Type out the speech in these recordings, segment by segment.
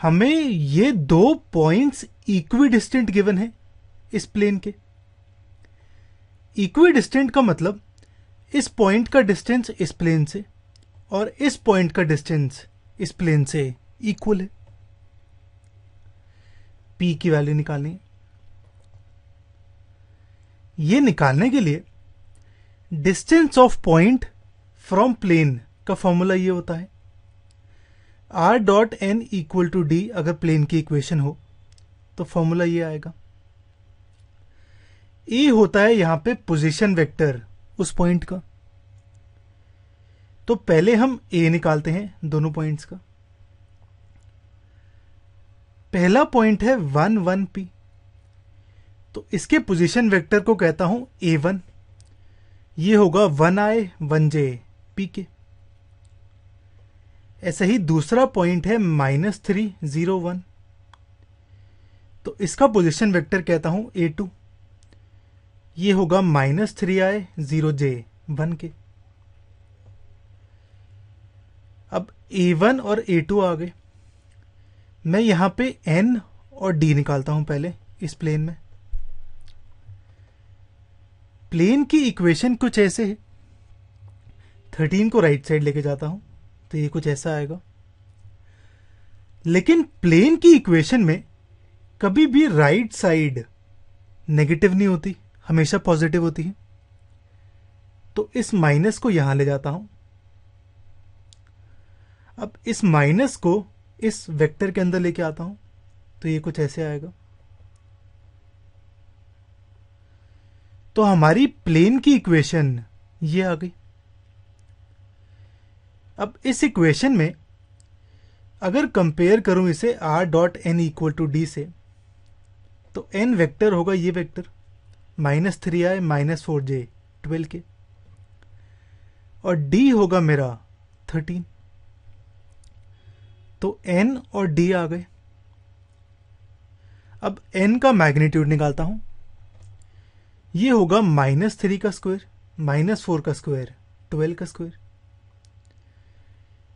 हमें ये दो पॉइंट्स इक्विडिस्टेंट गिवन है इस प्लेन के। इक्विडिस्टेंट का मतलब इस पॉइंट का डिस्टेंस इस प्लेन से और इस पॉइंट का डिस्टेंस इस प्लेन से इक्वल है। P की वैल्यू निकालनी है। ये निकालने के लिए distance of point from plane का फॉर्मूला ये होता है r.n इक्वल टू डी। अगर प्लेन की इक्वेशन हो तो फॉर्मूला ये आएगा। ए होता है यहां पे पोजीशन वेक्टर उस पॉइंट का। तो पहले हम ए निकालते हैं दोनों पॉइंट्स का। पहला पॉइंट है 1 1 P, तो इसके पोजीशन वेक्टर को कहता हूं A1। ये होगा 1i 1j P के। ऐसे ही दूसरा पॉइंट है -3 0 1, तो इसका पोजीशन वेक्टर कहता हूं A2। ये होगा -3i 0j 1 के। अब A1 और A2 आ गए। मैं यहां पे N और D निकालता हूं पहले इस प्लेन में। प्लेन की इक्वेशन कुछ ऐसे है। 13 को राइट साइड लेके जाता हूं तो ये कुछ ऐसा आएगा। लेकिन प्लेन की इक्वेशन में कभी भी राइट साइड नेगेटिव नहीं होती, हमेशा पॉजिटिव होती है। तो इस माइनस को यहां ले जाता हूं। अब इस माइनस को इस वेक्टर के अंदर लेके आता हूं तो ये कुछ ऐसे आएगा। तो हमारी प्लेन की इक्वेशन ये आ गई। अब इस इक्वेशन में अगर कंपेयर करूं इसे r.n इक्वल टू डी से, तो n वेक्टर होगा ये वेक्टर -3i -4j 12 के, और d होगा मेरा 13। तो n और d आ गए। अब n का मैग्नीट्यूड निकालता हूं। ये होगा -3 का स्क्वायर -4 का स्क्वायर 12 का स्क्वायर।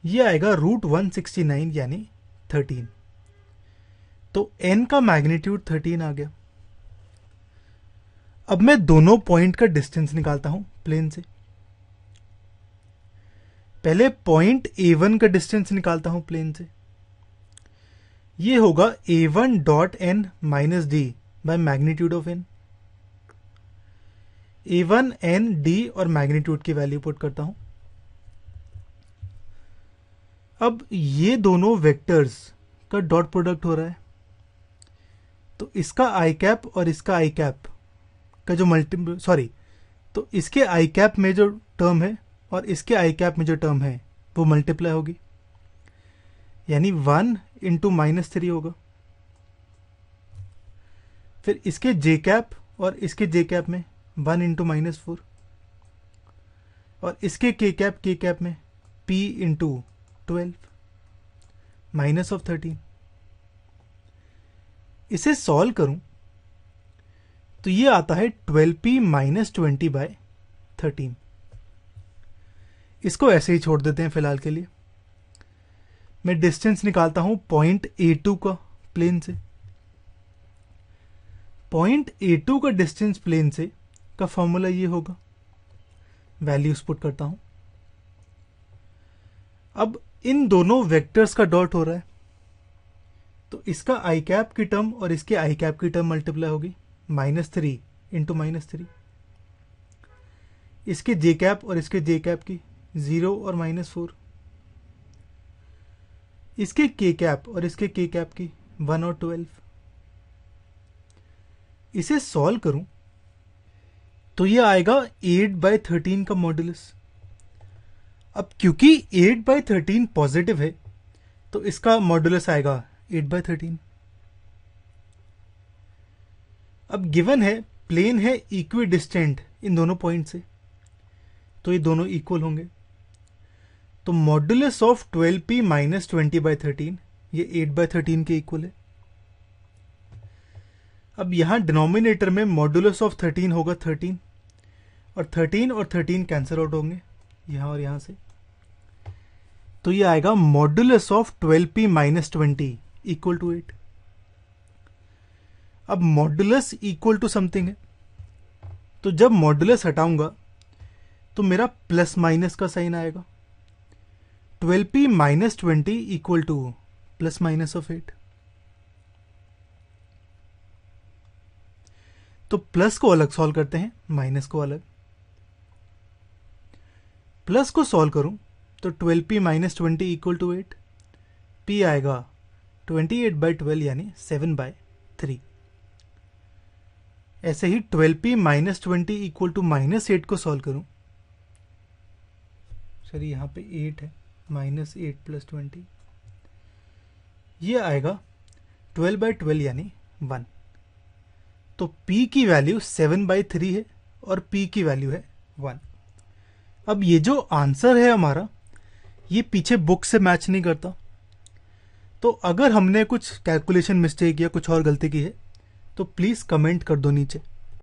ये आएगा √169 यानी 13। तो n का मैग्नीट्यूड 13 आ गया। अब मैं दोनों पॉइंट का डिस्टेंस निकालता हूं प्लेन से। पहले पॉइंट A1 का डिस्टेंस निकालता हूं प्लेन से। ये होगा A1.n - d by magnitude of n। A1 n d और मैग्नीट्यूड की वैल्यू पुट करता हूं। अब ये दोनों वेक्टर्स का डॉट प्रोडक्ट हो रहा है, तो इसका आई कैप और इसका आई कैप का जो तो इसके आई कैप में जो टर्म है और इसके आई कैप में जो टर्म है वो मल्टीप्लाई होगी, यानी 1 इंटू -3 होगा। फिर इसके जे कैप और इसके जे कैप में 1 इंटू -4, और इसके के कैप में p इंटू 12 माइनस ऑफ 13। इसे सॉल्व करूं तो ये आता है 12p - 20 बाय 13। इसको ऐसे ही छोड़ देते हैं फिलहाल के लिए। मैं डिस्टेंस निकालता हूं पॉइंट A2 का प्लेन से। पॉइंट A2 का डिस्टेंस प्लेन से का फॉर्मूला ये होगा, वैल्यूज पुट करता हूं। अब इन दोनों वेक्टर्स का डॉट हो रहा है, तो इसका आई कैप की टर्म और इसके आई कैप की टर्म मल्टीप्लाई होगी, -3 इंटू -3। इसके जे कैप और इसके जे कैप की 0 और -4। इसके के कैप और इसके के कैप की 1 और 12। इसे सॉल्व करूं तो ये आएगा 8/13 का मॉड्यूलस। अब क्योंकि 8/13 पॉजिटिव है तो इसका मॉड्यूलस आएगा 8/13। अब गिवन है प्लेन है इक्विडिस्टेंट इन दोनों पॉइंट से, तो ये दोनों इक्वल होंगे। तो मॉड्यूलस ऑफ 12p - 20/13 ये 8/13 के इक्वल है। अब यहां डिनोमिनेटर में मॉड्यूलस ऑफ 13 होगा 13, और 13 कैंसिल आउट होंगे यहां और यहां से। तो ये आएगा modulus of 12p - 20 equal to 8। अब मॉड्यूलस इक्वल टू समथिंग है, तो जब मॉड्यूलस हटाऊंगा तो मेरा प्लस माइनस का साइन आएगा। 12p minus 20 equal two plus minus of 8। तो प्लस को अलग सॉल्व करते हैं, माइनस को अलग। प्लस को सॉल्व करूं तो 12p minus 20 equal to 8, p आएगा 28/12 यानी 7/3। ऐसे ही 12p minus 20 equal to minus 8 को सॉल्व करूं, सॉरी यहां पे 8 है, माइनस 8 प्लस 20, ये आएगा 12/12 यानी 1। तो p की वैल्यू 7/3 है और p की वैल्यू है 1। अब ये जो आंसर है हमारा, ये पीछे बुक से मैच नहीं करता। तो अगर हमने कुछ कैलकुलेशन मिस्टेक या कुछ और गलती की है तो प्लीज़ कमेंट कर दो नीचे।